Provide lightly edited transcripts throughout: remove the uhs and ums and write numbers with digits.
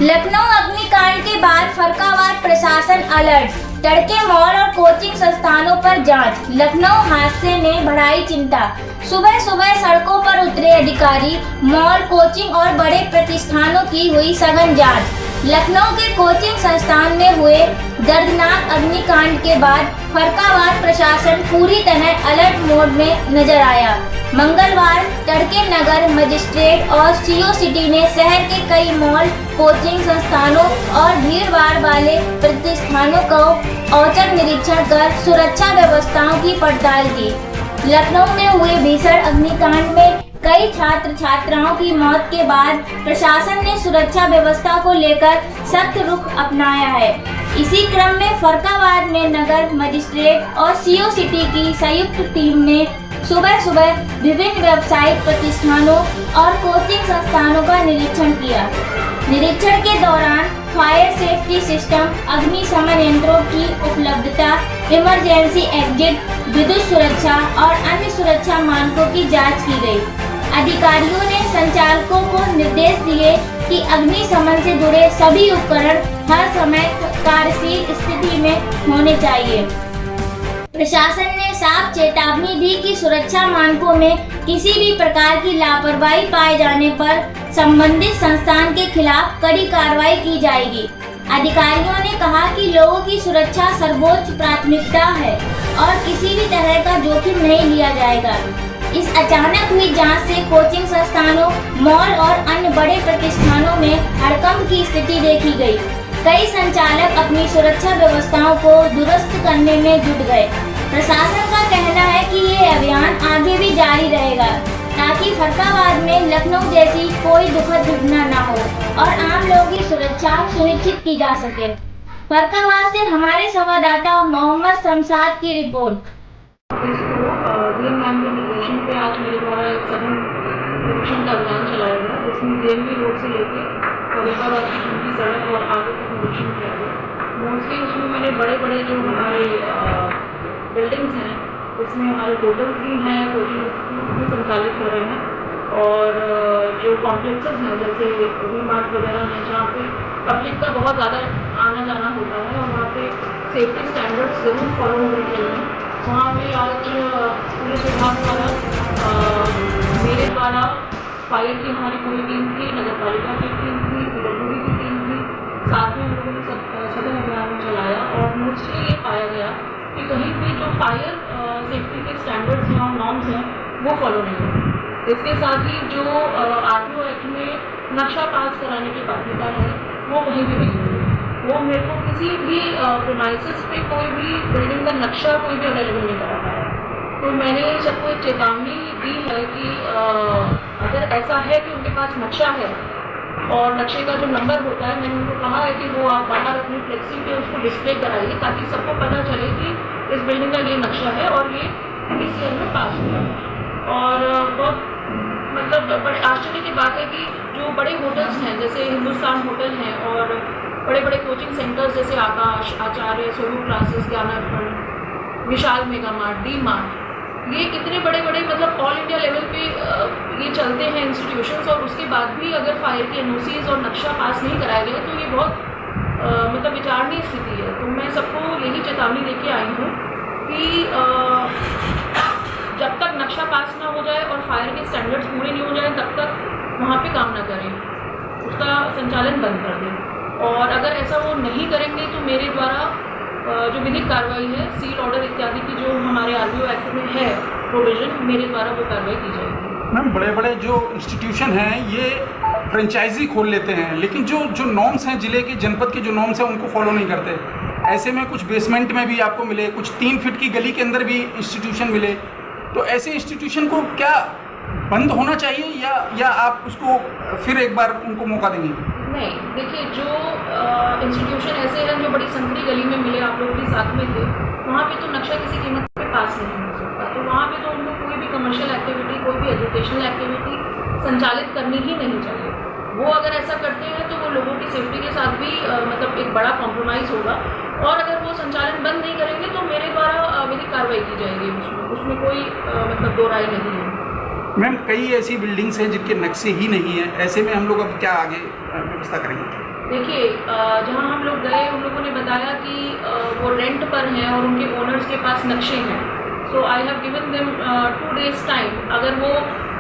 लखनऊ अग्निकांड के बाद फर्रुखाबाद प्रशासन अलर्ट, तड़के मॉल और कोचिंग संस्थानों पर जांच। लखनऊ हादसे ने बढ़ाई चिंता, सुबह सुबह सड़कों पर उतरे अधिकारी, मॉल, कोचिंग और बड़े प्रतिष्ठानों की हुई सघन जांच। लखनऊ के कोचिंग संस्थान में हुए दर्दनाक अग्निकांड के बाद फर्रुखाबाद प्रशासन पूरी तरह अलर्ट मोड में नजर आया। मंगलवार तड़के नगर मजिस्ट्रेट और सीओ सिटी ने शहर के कई मॉल, कोचिंग संस्थानों और भीड़भाड़ वाले प्रतिष्ठानों का औचक निरीक्षण कर सुरक्षा व्यवस्थाओं की पड़ताल की। लखनऊ में हुए भीषण अग्निकांड में कई छात्र छात्राओं की मौत के बाद प्रशासन ने सुरक्षा व्यवस्था को लेकर सख्त रुख अपनाया है। इसी क्रम में फर्रुखाबाद में नगर मजिस्ट्रेट और सीओ सिटी की संयुक्त टीम ने सुबह सुबह विभिन्न व्यावसायिक प्रतिष्ठानों और कोचिंग संस्थानों का निरीक्षण किया। निरीक्षण के दौरान फायर सेफ्टी सिस्टम, अग्निशमन यंत्रों की उपलब्धता, इमरजेंसी एग्जिट, विद्युत सुरक्षा और अन्य सुरक्षा मानकों की जांच की गई। अधिकारियों ने संचालकों को निर्देश दिए कि अग्निशमन से जुड़े सभी उपकरण हर समय कार्यशील स्थिति में होने चाहिए। प्रशासन ने साफ चेतावनी दी कि सुरक्षा मानकों में किसी भी प्रकार की लापरवाही पाए जाने पर संबंधित संस्थान के खिलाफ कड़ी कार्रवाई की जाएगी। अधिकारियों ने कहा कि लोगों की सुरक्षा सर्वोच्च प्राथमिकता है और किसी भी तरह का जोखिम नहीं लिया जाएगा। इस अचानक हुई जांच से कोचिंग संस्थानों, मॉल और अन्य बड़े प्रतिष्ठानों में हड़कंप की स्थिति देखी गई। कई संचालक अपनी सुरक्षा व्यवस्थाओं को दुरुस्त करने में जुट गए। प्रशासन का कहना है कि ये अभियान आगे भी जारी रहेगा ताकि फर्रुखाबाद में लखनऊ जैसी कोई दुखद घटना न हो और आम लोगों की सुरक्षा सुनिश्चित की जा सके। फर्रुखाबाद से हमारे संवाददाता मोहम्मद शमशाद की रिपोर्ट। पे आज मेरे द्वारा एक सघन निरीक्षण का अभियान चलाया गया, जिसमें जेएमबी रोड से लेकर फर्रुखाबाद की चुनकी सड़क और आगे तक निरीक्षण किया गया। मोस्टली उसमें मैंने बड़े बड़े जो हमारे बिल्डिंग्स हैं, उसमें हमारे होटल्स भी हैं, कोचिंग भी संचालित कर रहे हैं और जो कॉम्प्लेक्सेस हैं जैसे वी-मार्ट वगैरह हैं, जहाँ पे पब्लिक का बहुत ज़्यादा आना जाना होता है और वहाँ पे सेफ्टी स्टैंडर्ड्स ज़रूर फॉलो होने चाहिए। वहाँ पे आज पुलिस विभाग द्वारा मेरे द्वारा फायर की हमारी पूरी टीम थी, नगर पालिका की टीम थी, पीडब्ल्यूडी की टीम थी, साथ में हम लोगों ने सघन अभियान चलाया और मोस्टली ये पाया गया कि कहीं भी जो फायर सेफ्टी के स्टैंडर्ड्स हैं और नॉर्म्स हैं वो फॉलो नहीं होते। इसके साथ ही जो आरटीओ एक्ट में नक्शा पास कराने की बाध्यता है वो कहीं भी नहीं है। वो मेरे को किसी भी प्रीमाइसेस पे कोई भी बिल्डिंग का नक्शा कोई भी अवेलेबल नहीं करा पाया। तो मैंने सबको एक चेतावनी दी है कि अगर ऐसा है कि उनके पास नक्शा है और नक्शे का जो नंबर होता है, मैंने उनको कहा है कि वो आप बाहर अपनी फ्लेक्सी पे उसको डिस्प्ले कराइए ताकि सबको पता चले कि इस बिल्डिंग का ये नक्शा है और ये PCL में पास हुआ है। और बहुत मतलब बड़े आश्चर्य की बात है कि जो बड़े होटल्स हैं जैसे हिंदुस्तान होटल हैं और बड़े बड़े कोचिंग सेंटर्स जैसे आकाश, आचार्य, स्वरूप क्लासेस, ज्ञानार्पण, विशाल मेगा मार्ट, डी मार्ट, ये कितने बड़े बड़े मतलब ऑल इंडिया लेवल पे ये चलते हैं इंस्टीट्यूशंस और उसके बाद भी अगर फायर के NOCs और नक्शा पास नहीं कराया गया तो ये बहुत मतलब विचारणीय स्थिति है। तो मैं सबको यही चेतावनी देके आई हूँ कि जब तक नक्शा पास ना हो जाए और फायर के स्टैंडर्ड्स पूरे नहीं हो जाए तब तक वहाँ पे काम ना करें, उसका संचालन बंद कर दें। और अगर ऐसा वो नहीं करेंगे तो मेरे द्वारा जो विधिक कार्रवाई है, सील ऑर्डर इत्यादि की जो हमारे आरटीओ एक्ट में है प्रोविजन, मेरे द्वारा वो कार्रवाई की जाएगी। मैम, बड़े बड़े जो इंस्टीट्यूशन हैं ये फ्रेंचाइजी खोल लेते हैं, लेकिन जो नॉर्म्स हैं, जिले के जनपद के जो नॉर्म्स हैं उनको फॉलो नहीं करते। ऐसे में कुछ बेसमेंट में भी आपको मिले, कुछ 3 फीट की गली के अंदर भी इंस्टीट्यूशन मिले, तो ऐसे इंस्टीट्यूशन को क्या बंद होना चाहिए या आप उसको फिर एक बार उनको मौका देंगे? नहीं, देखिए जो इंस्टीट्यूशन ऐसे हैं जो बड़ी संकरी गली में मिले, आप लोग भी साथ में थे, वहाँ पे तो नक्शा किसी कीमत पे पास नहीं हो सकता। तो वहाँ पे तो उनको कोई भी कमर्शियल एक्टिविटी, कोई भी एजुकेशनल एक्टिविटी संचालित करनी ही नहीं चाहिए। वो अगर ऐसा करते हैं तो वो लोगों की सेफ्टी के साथ भी मतलब एक बड़ा कॉम्प्रोमाइज़ होगा और अगर वो संचालन बंद नहीं करेंगे तो मेरे द्वारा विधिक कार्रवाई की जाएगी। उसमें कोई मतलब दो राय नहीं है। मैम, कई ऐसी बिल्डिंग्स हैं जिनके नक्शे ही नहीं है, ऐसे में हम लोग अब क्या आगे व्यवस्था करेंगे? देखिए जहाँ हम लोग गए उन लोगों ने बताया कि वो रेंट पर हैं और उनके ओनर्स के पास नक्शे हैं। So I have given them 2 days time. अगर वो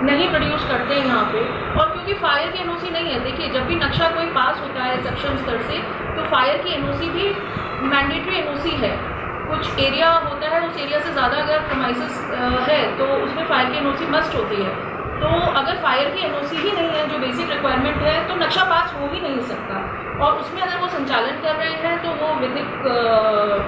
नहीं प्रोड्यूस करते हैं यहाँ पे, और क्योंकि फायर की एनओसी नहीं है, देखिए जब भी नक्शा कोई पास होता है सेक्शन स्तर से तो फायर की एनओसी भी मैंडेटरी एनओसी है। कुछ एरिया होता है, उस एरिया से ज़्यादा अगर प्रोमाइसेस है तो उसमें फायर की एनओसी मस्ट होती है। तो अगर फायर की एनओसी ही नहीं है जो बेसिक रिक्वायरमेंट है तो नक्शा पास हो ही नहीं सकता, और उसमें अगर वो संचालन कर रहे हैं तो वो विधिक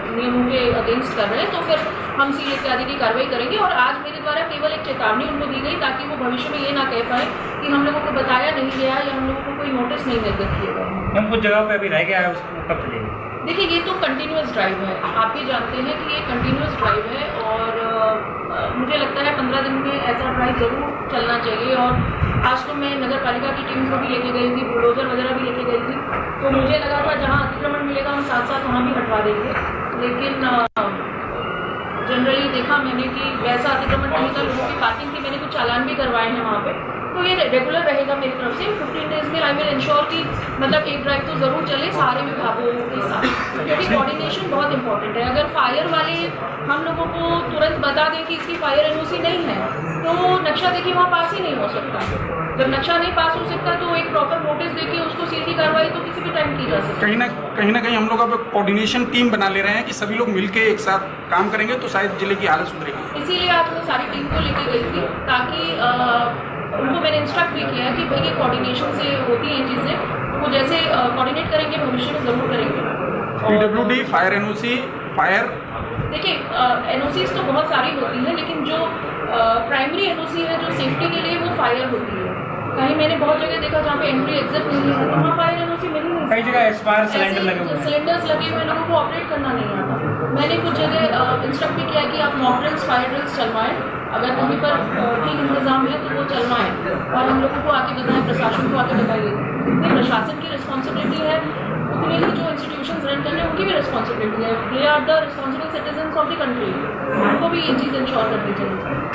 नियमों के अगेंस्ट कर रहे हैं, तो फिर हम सील इत्यादि की कार्रवाई करेंगे। और आज मेरे द्वारा केवल एक चेतावनी उनको दी गई ताकि वो भविष्य में ये ना कह पाए कि हम लोगों को बताया नहीं गया या हम लोगों को कोई नोटिस नहीं निर्गत किए गए। हम कुछ जगह पे अभी रह गया है, उसको कब चलेंगे? देखिए ये तो कंटिन्यूस ड्राइव है, आप ही जानते हैं कि ये कंटिन्यूस ड्राइव है, और मुझे लगता है 15 दिन में ऐसा ड्राइव ज़रूर चलना चाहिए। और आज तो मैं नगर पालिका की टीम को भी लेके गई थी, बुलडोजर वगैरह भी लेके गई थी, तो मुझे लगा था जहाँ अतिक्रमण मिलेगा हम साथ साथ वहाँ भी हटवा देंगे, लेकिन जनरली देखा मैंने कि वैसा अतिक्रमण नहीं था, लोगों की पार्किंग थी, मैंने कुछ चालान भी करवाए हैं वहाँ पे। तो ये रेगुलर रहेगा मेरी तरफ से। 15 डेज में आई विल इंश्योर कि मतलब एक ड्राइव तो ज़रूर चले सारे विभागों के साथ, क्योंकि कोऑर्डिनेशन बहुत इंपॉर्टेंट है। अगर फायर वाले हम लोगों को तुरंत बता दें कि इसकी फायर एनओसी नहीं है तो नक्शा देखिए वहाँ पास ही नहीं हो सकता। जब नक्शा नहीं पास हो सकता तो एक प्रॉपर नोटिस देके उसको सील की कार्रवाई तो किसी भी टाइम की जा सकती है। कहीं ना कहीं हम लोग अब कोऑर्डिनेशन टीम बना ले रहे हैं कि सभी लोग मिलके एक साथ काम करेंगे तो शायद जिले की हालत सुधरेगी। इसीलिए आज मैं सारी टीम को लेके गई थी, ताकि उनको मैंने इंस्ट्रक्ट भी किया है कि भाई ये कोऑर्डिनेशन से होती हैं चीज़ें, तो वो जैसे कोऑर्डिनेट करेंगे भविष्य में ज़रूर करेंगे। PWD, फायर एनओसी, फायर, देखिए एनओसीज तो बहुत सारी होती हैं, लेकिन जो प्राइमरी एनओसी है जो सेफ्टी के लिए वो फायर होती है। कहीं मैंने बहुत जगह देखा जहाँ पे एंट्री एग्जिट नहीं है तो वहाँ फायर एनओसी मिल ही नहीं कई जगह एक्सपायर सिलेंडर लगे हुए हैं। सिलेंडर्स लगे हुए लोगों को ऑपरेट करना नहीं आता। मैंने कुछ जगह इंस्ट्रक्ट भी किया कि आप मॉक ड्रिल्स, फायर ड्रिल्स चलवाएं, अगर कहीं पर ठीक इंतजाम है तो वो चलवाएं, और हम लोगों को आके बताएं, प्रशासन को आके बताइए। जितनी प्रशासन की रिस्पॉन्सिबिलिटी है उतनी ही जो इंस्टीट्यूशंस रन कर रहे हैं उनकी भी रिस्पॉन्सिबिलिटी है। They are the responsible citizens of the country, उनको भी ये चीज़ इंश्योर करनी चाहिए।